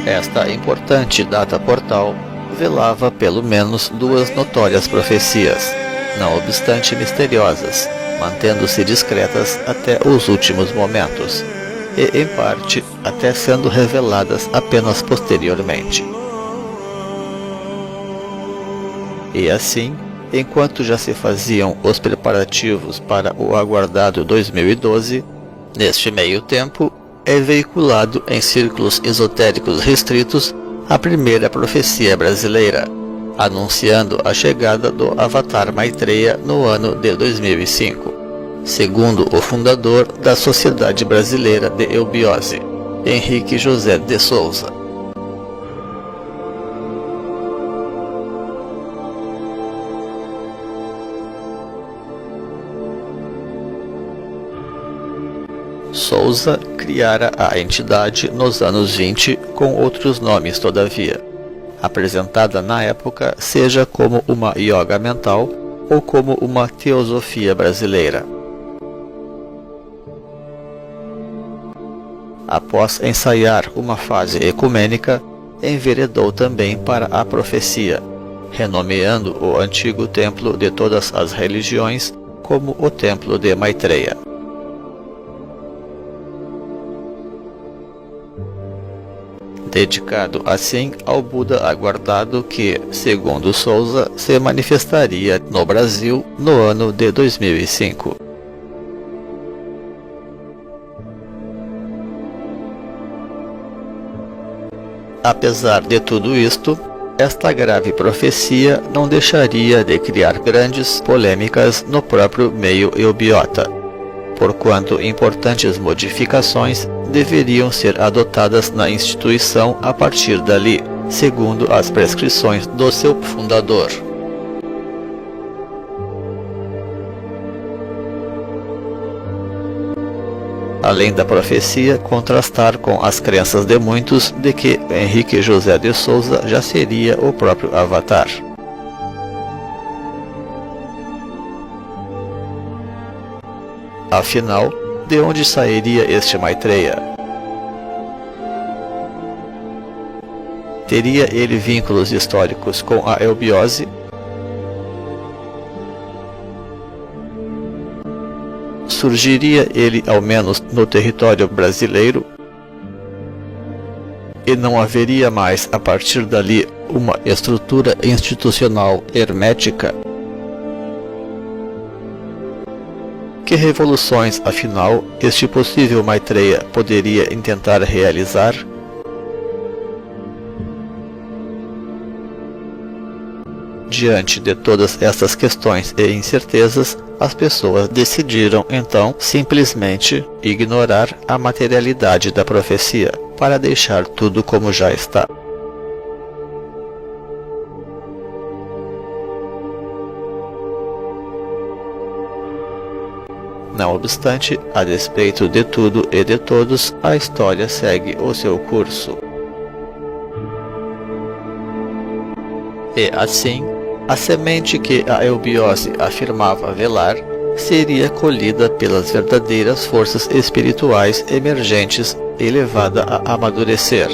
Esta importante data portal velava pelo menos duas notórias profecias, não obstante misteriosas, mantendo-se discretas até os últimos momentos, e em parte até sendo reveladas apenas posteriormente. E assim, enquanto já se faziam os preparativos para o aguardado 2012, neste meio tempo é veiculado em círculos esotéricos restritos a primeira profecia brasileira, anunciando a chegada do Avatar Maitreya no ano de 2005, segundo o fundador da Sociedade Brasileira de Eubiose, Henrique José de Souza. Souza criara a entidade nos anos 20 com outros nomes todavia, apresentada na época seja como uma yoga mental ou como uma teosofia brasileira. Após ensaiar uma fase ecumênica, enveredou também para a profecia, renomeando o antigo templo de todas as religiões como o Templo de Maitreya. Dedicado assim ao Buda aguardado que, segundo Souza, se manifestaria no Brasil no ano de 2005. Apesar de tudo isto, esta grave profecia não deixaria de criar grandes polêmicas no próprio meio eubiota, porquanto importantes modificações deveriam ser adotadas na instituição a partir dali, segundo as prescrições do seu fundador. Além da profecia contrastar com as crenças de muitos de que Henrique José de Souza já seria o próprio Avatar. Afinal, de onde sairia este Maitreya? Teria ele vínculos históricos com a eubiose? Surgiria ele ao menos no território brasileiro? E não haveria mais a partir dali uma estrutura institucional hermética? Que revoluções, afinal, este possível Maitreya poderia intentar realizar? Diante de todas estas questões e incertezas, as pessoas decidiram então simplesmente ignorar a materialidade da profecia, para deixar tudo como já está. Não obstante, a despeito de tudo e de todos, a história segue o seu curso. E assim, a semente que a eubiose afirmava velar seria colhida pelas verdadeiras forças espirituais emergentes e levada a amadurecer.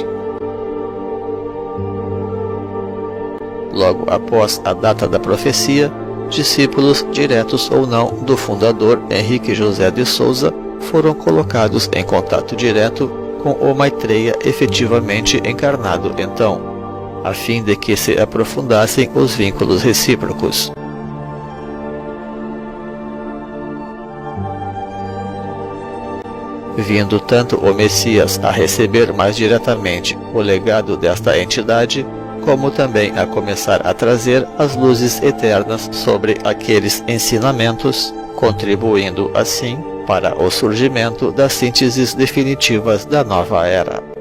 Logo após a data da profecia, discípulos diretos ou não do fundador Henrique José de Souza foram colocados em contato direto com o Maitreya efetivamente encarnado então, a fim de que se aprofundassem os vínculos recíprocos. Vindo tanto o Messias a receber mais diretamente o legado desta entidade, como também a começar a trazer as luzes eternas sobre aqueles ensinamentos, contribuindo assim para o surgimento das sínteses definitivas da nova era.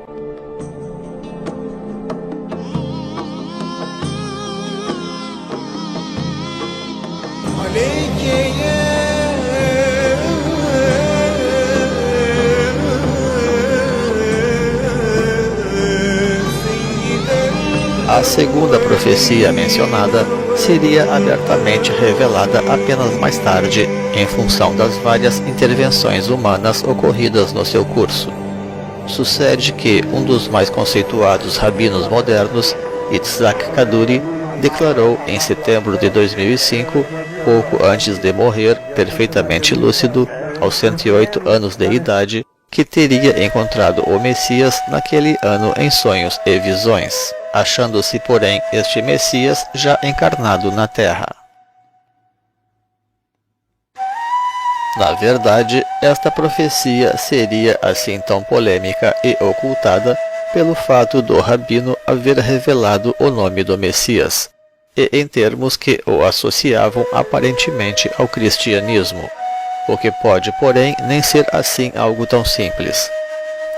A segunda profecia mencionada seria abertamente revelada apenas mais tarde, em função das várias intervenções humanas ocorridas no seu curso. Sucede que um dos mais conceituados rabinos modernos, Yitzhak Kaduri, declarou em setembro de 2005, pouco antes de morrer, perfeitamente lúcido, aos 108 anos de idade, que teria encontrado o Messias naquele ano em sonhos e visões, achando-se, porém, este Messias já encarnado na Terra. Na verdade, esta profecia seria assim tão polêmica e ocultada pelo fato do rabino haver revelado o nome do Messias, e em termos que o associavam aparentemente ao cristianismo, o que pode, porém, nem ser assim algo tão simples.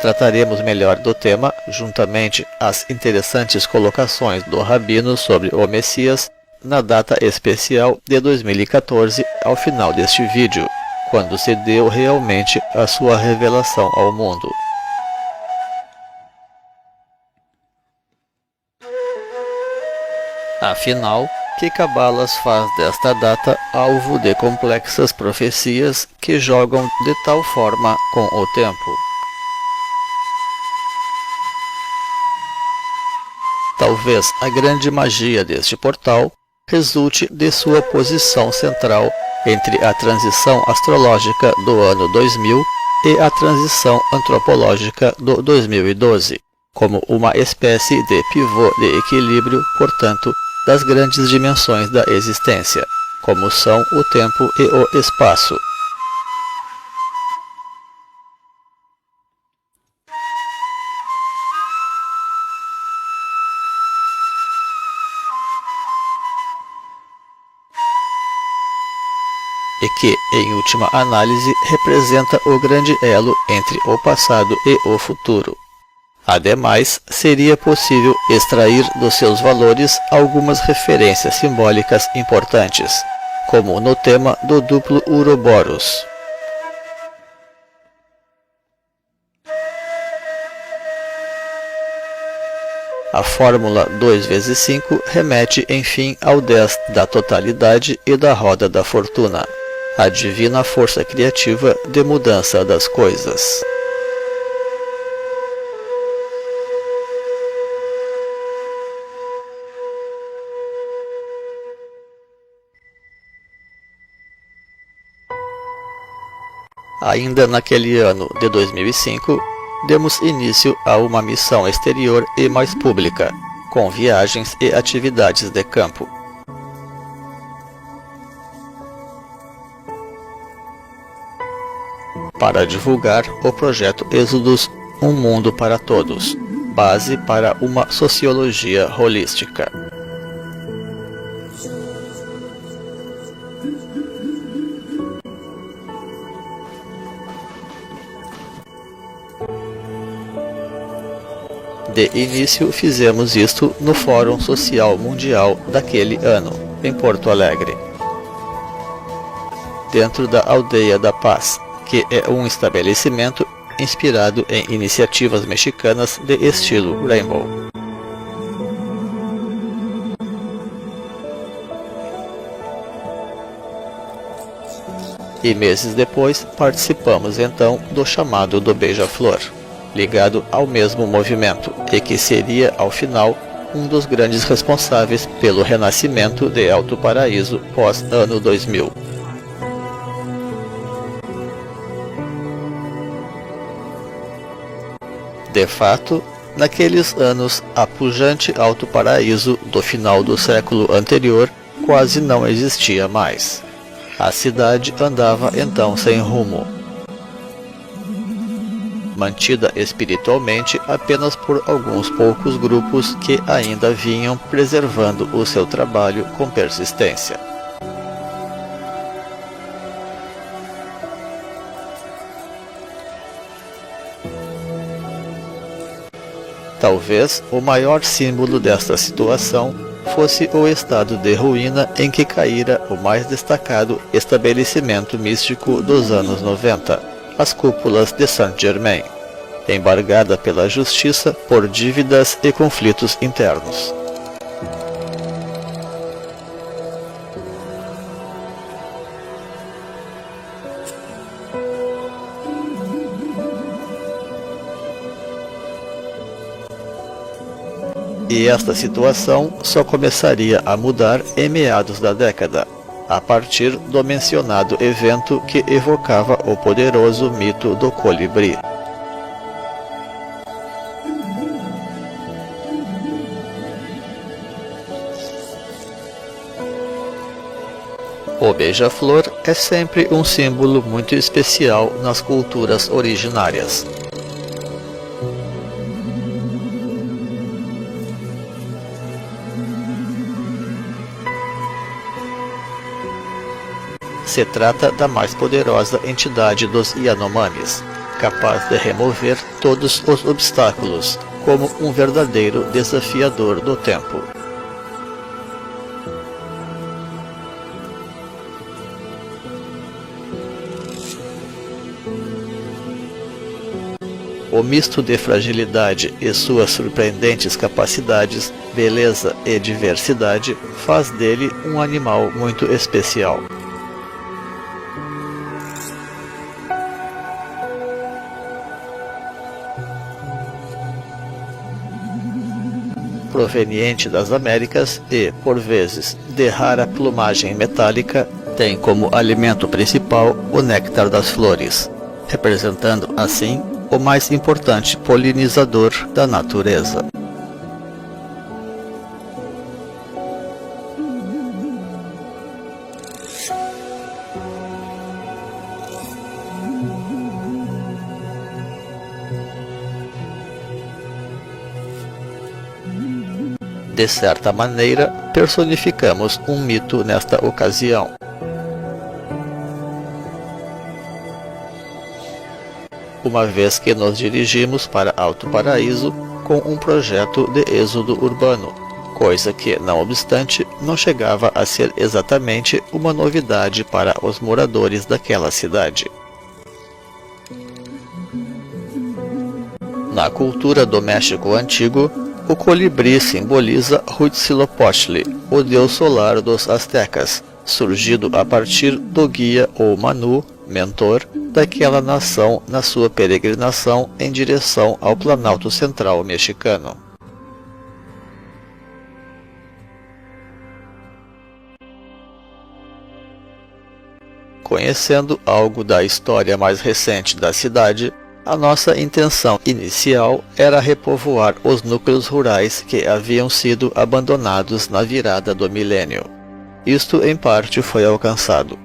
Trataremos melhor do tema, juntamente às interessantes colocações do rabino sobre o Messias, na data especial de 2014, ao final deste vídeo, quando se deu realmente a sua revelação ao mundo. Afinal, que Cabalas faz desta data alvo de complexas profecias que jogam de tal forma com o tempo? Talvez a grande magia deste portal resulte de sua posição central entre a transição astrológica do ano 2000 e a transição antropológica do 2012, como uma espécie de pivô de equilíbrio, portanto, das grandes dimensões da existência, como são o tempo e o espaço. E que, em última análise, representa o grande elo entre o passado e o futuro. Ademais, seria possível extrair dos seus valores algumas referências simbólicas importantes, como no tema do duplo Uroboros. A fórmula 2 vezes 5 remete, enfim, ao 10 da totalidade e da roda da fortuna, a divina força criativa de mudança das coisas. Ainda naquele ano de 2005, demos início a uma missão exterior e mais pública, com viagens e atividades de campo. Para divulgar o projeto Êxodos, um mundo para todos, base para uma sociologia holística. De início, fizemos isto no Fórum Social Mundial daquele ano, em Porto Alegre, dentro da Aldeia da Paz, que é um estabelecimento inspirado em iniciativas mexicanas de estilo Rainbow. E meses depois, participamos então do chamado do Beija-Flor, ligado ao mesmo movimento, e que seria, ao final, um dos grandes responsáveis pelo renascimento de Alto Paraíso pós-ano 2000. De fato, naqueles anos, a pujante Alto Paraíso do final do século anterior quase não existia mais. A cidade andava então sem rumo, mantida espiritualmente apenas por alguns poucos grupos que ainda vinham preservando o seu trabalho com persistência. Talvez o maior símbolo desta situação fosse o estado de ruína em que caíra o mais destacado estabelecimento místico dos anos 90, as cúpulas de Saint-Germain, embargada pela justiça por dívidas e conflitos internos. E esta situação só começaria a mudar em meados da década, a partir do mencionado evento que evocava o poderoso mito do colibri. O beija-flor é sempre um símbolo muito especial nas culturas originárias. Se trata da mais poderosa entidade dos Yanomamis, capaz de remover todos os obstáculos, como um verdadeiro desafiador do tempo. O misto de fragilidade e suas surpreendentes capacidades, beleza e diversidade faz dele um animal muito especial. Proveniente das Américas e, por vezes, de rara plumagem metálica, tem como alimento principal o néctar das flores, representando, assim, o mais importante polinizador da natureza. De certa maneira, personificamos um mito nesta ocasião. Uma vez que nos dirigimos para Alto Paraíso com um projeto de êxodo urbano, coisa que, não obstante, não chegava a ser exatamente uma novidade para os moradores daquela cidade. Na cultura do México antigo, o colibri simboliza Huitzilopochtli, o deus solar dos astecas, surgido a partir do guia ou Manu, mentor, daquela nação na sua peregrinação em direção ao Planalto Central mexicano. Conhecendo algo da história mais recente da cidade, a nossa intenção inicial era repovoar os núcleos rurais que haviam sido abandonados na virada do milênio. Isto, em parte, foi alcançado.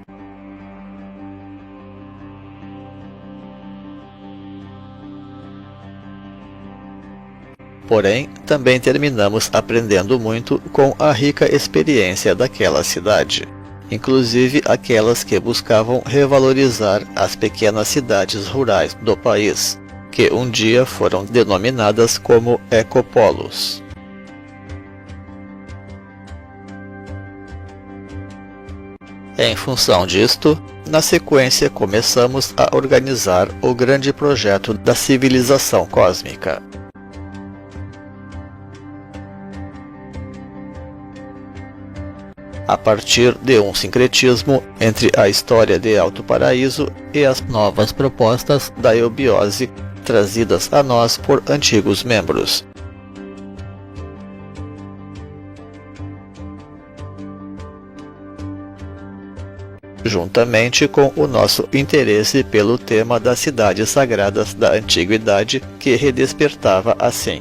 Porém, também terminamos aprendendo muito com a rica experiência daquela cidade, inclusive aquelas que buscavam revalorizar as pequenas cidades rurais do país, que um dia foram denominadas como ecopolos. Em função disto, na sequência começamos a organizar o grande projeto da civilização cósmica. A partir de um sincretismo entre a história de Alto Paraíso e as novas propostas da eubiose trazidas a nós por antigos membros. Juntamente com o nosso interesse pelo tema das cidades sagradas da antiguidade, que redespertava assim.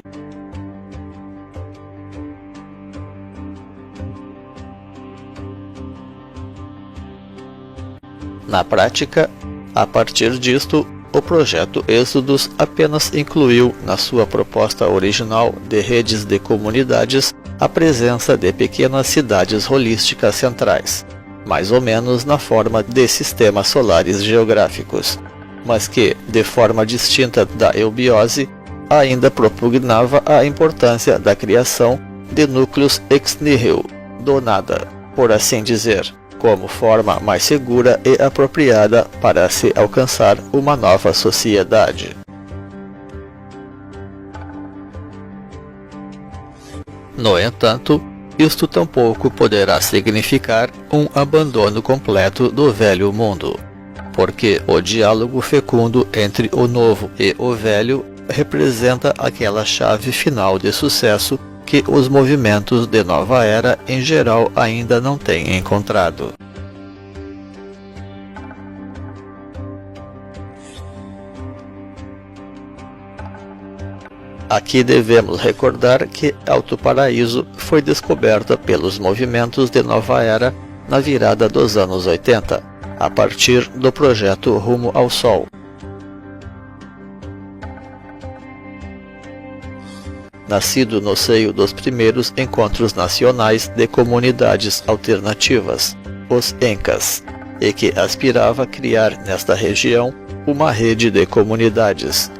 Na prática, a partir disto, o projeto Êxodos apenas incluiu na sua proposta original de redes de comunidades a presença de pequenas cidades holísticas centrais, mais ou menos na forma de sistemas solares geográficos, mas que, de forma distinta da eubiose, ainda propugnava a importância da criação de núcleos ex nihilo, do nada, por assim dizer, como forma mais segura e apropriada para se alcançar uma nova sociedade. No entanto, isto tampouco poderá significar um abandono completo do velho mundo, porque o diálogo fecundo entre o novo e o velho representa aquela chave final de sucesso que os movimentos de nova era em geral ainda não têm encontrado. Aqui devemos recordar que Alto Paraíso foi descoberta pelos movimentos de nova era na virada dos anos 80, a partir do projeto Rumo ao Sol. Nascido no seio dos primeiros encontros nacionais de comunidades alternativas, os ENCAs, e que aspirava a criar nesta região uma rede de comunidades,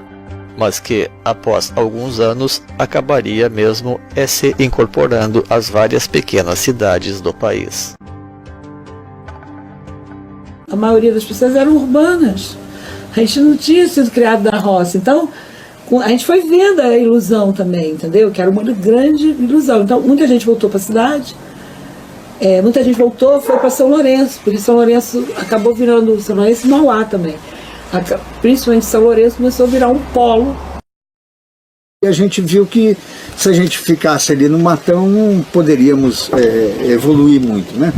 mas que, após alguns anos, acabaria mesmo se incorporando às várias pequenas cidades do país. A maioria das pessoas eram urbanas. A gente não tinha sido criado na roça. Então, a gente foi vendo a ilusão também, entendeu? Que era uma grande ilusão. Então, muita gente voltou para a cidade. Muita gente voltou, foi para São Lourenço. Porque São Lourenço acabou virando São Lourenço e Mauá também. Principalmente São Lourenço começou a virar um polo. E a gente viu que se a gente ficasse ali no matão, não poderíamos evoluir muito, né?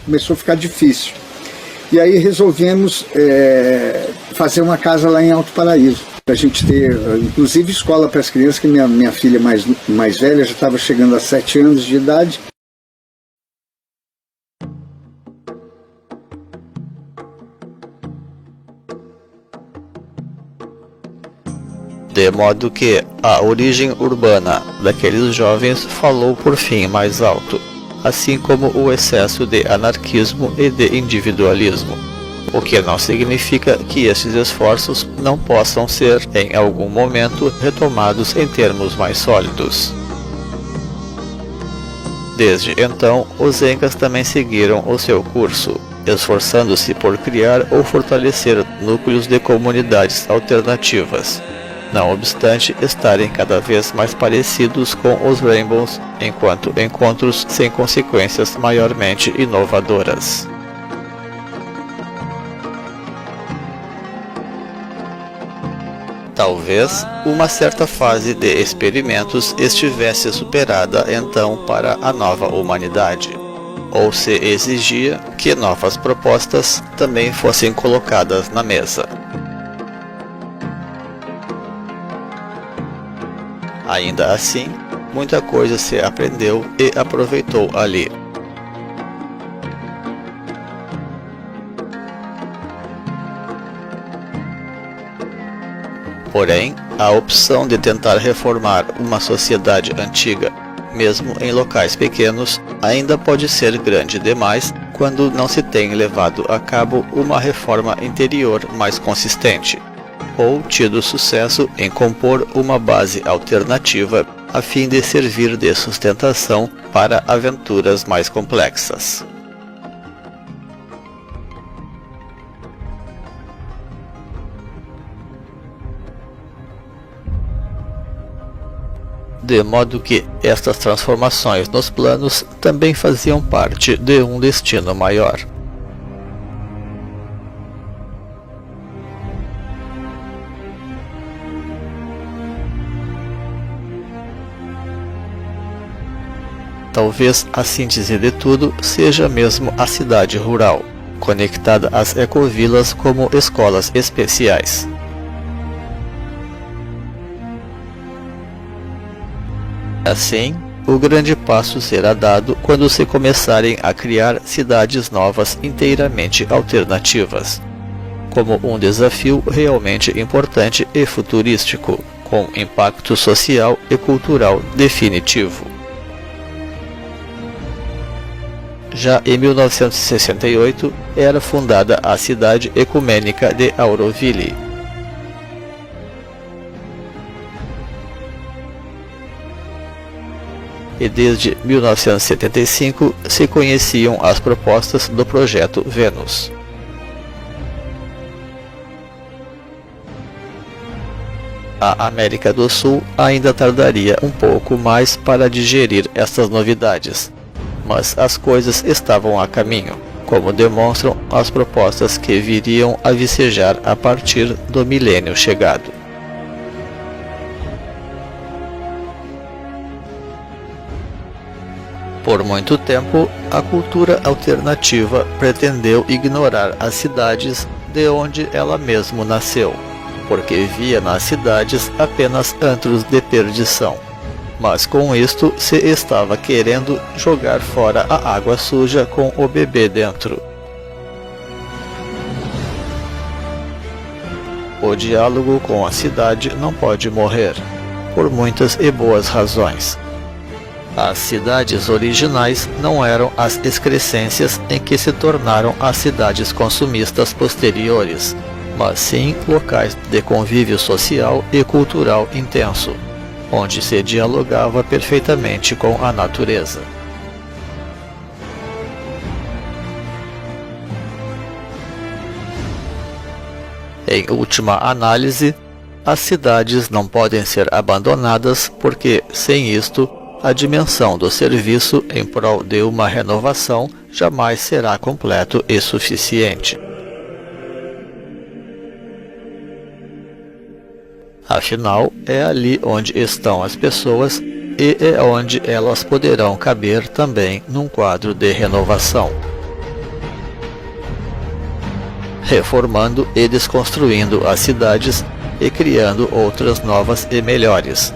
Começou a ficar difícil. E aí resolvemos fazer uma casa lá em Alto Paraíso. A gente ter, inclusive, escola para as crianças, que minha filha mais velha já estava chegando a 7 anos de idade. De modo que a origem urbana daqueles jovens falou por fim mais alto, assim como o excesso de anarquismo e de individualismo, o que não significa que esses esforços não possam ser, em algum momento, retomados em termos mais sólidos. Desde então, os ENCAs também seguiram o seu curso, esforçando-se por criar ou fortalecer núcleos de comunidades alternativas, não obstante estarem cada vez mais parecidos com os Rainbows, enquanto encontros sem consequências maiormente inovadoras. Talvez uma certa fase de experimentos estivesse superada então para a nova humanidade, ou se exigia que novas propostas também fossem colocadas na mesa. Ainda assim, muita coisa se aprendeu e aproveitou ali. Porém, a opção de tentar reformar uma sociedade antiga, mesmo em locais pequenos, ainda pode ser grande demais quando não se tem levado a cabo uma reforma interior mais consistente, ou tido sucesso em compor uma base alternativa a fim de servir de sustentação para aventuras mais complexas. De modo que estas transformações nos planos também faziam parte de um destino maior. Talvez a síntese de tudo seja mesmo a cidade rural, conectada às ecovilas como escolas especiais. Assim, o grande passo será dado quando se começarem a criar cidades novas inteiramente alternativas, como um desafio realmente importante e futurístico, com impacto social e cultural definitivo. Já em 1968, era fundada a cidade ecumênica de Auroville. E desde 1975 se conheciam as propostas do projeto Vênus. A América do Sul ainda tardaria um pouco mais para digerir estas novidades, mas as coisas estavam a caminho, como demonstram as propostas que viriam a vicejar a partir do milênio chegado. Por muito tempo, a cultura alternativa pretendeu ignorar as cidades de onde ela mesma nasceu, porque via nas cidades apenas antros de perdição. Mas com isto se estava querendo jogar fora a água suja com o bebê dentro. O diálogo com a cidade não pode morrer, por muitas e boas razões. As cidades originais não eram as excrescências em que se tornaram as cidades consumistas posteriores, mas sim locais de convívio social e cultural intenso, onde se dialogava perfeitamente com a natureza. Em última análise, as cidades não podem ser abandonadas porque, sem isto, a dimensão do serviço em prol de uma renovação jamais será completo e suficiente. Afinal, é ali onde estão as pessoas e é onde elas poderão caber também num quadro de renovação, reformando e desconstruindo as cidades e criando outras novas e melhores,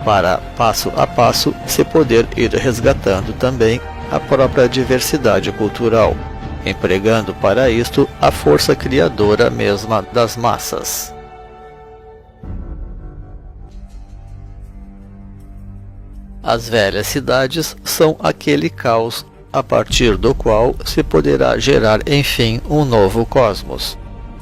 para, passo a passo, se poder ir resgatando também a própria diversidade cultural, empregando para isto a força criadora mesma das massas. As velhas cidades são aquele caos a partir do qual se poderá gerar, enfim, um novo cosmos,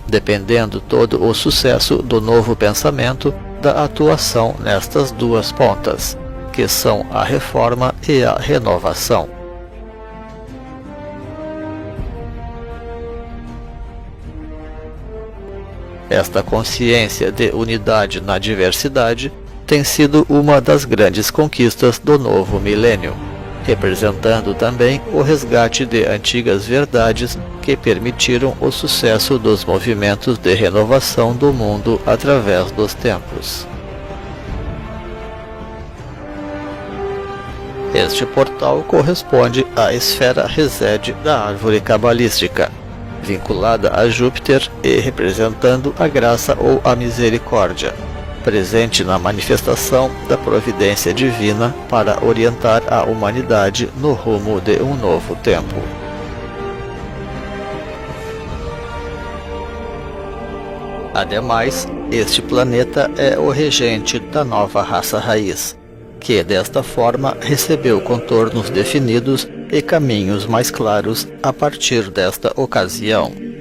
dependendo todo o sucesso do novo pensamento da atuação nestas duas pontas, que são a reforma e a renovação. Esta consciência de unidade na diversidade tem sido uma das grandes conquistas do novo milênio, representando também o resgate de antigas verdades que permitiram o sucesso dos movimentos de renovação do mundo através dos tempos. Este portal corresponde à esfera resede da árvore cabalística, vinculada a Júpiter e representando a graça ou a misericórdia, presente na manifestação da providência divina para orientar a humanidade no rumo de um novo tempo. Ademais, este planeta é o regente da nova raça raiz, que desta forma recebeu contornos definidos e caminhos mais claros a partir desta ocasião.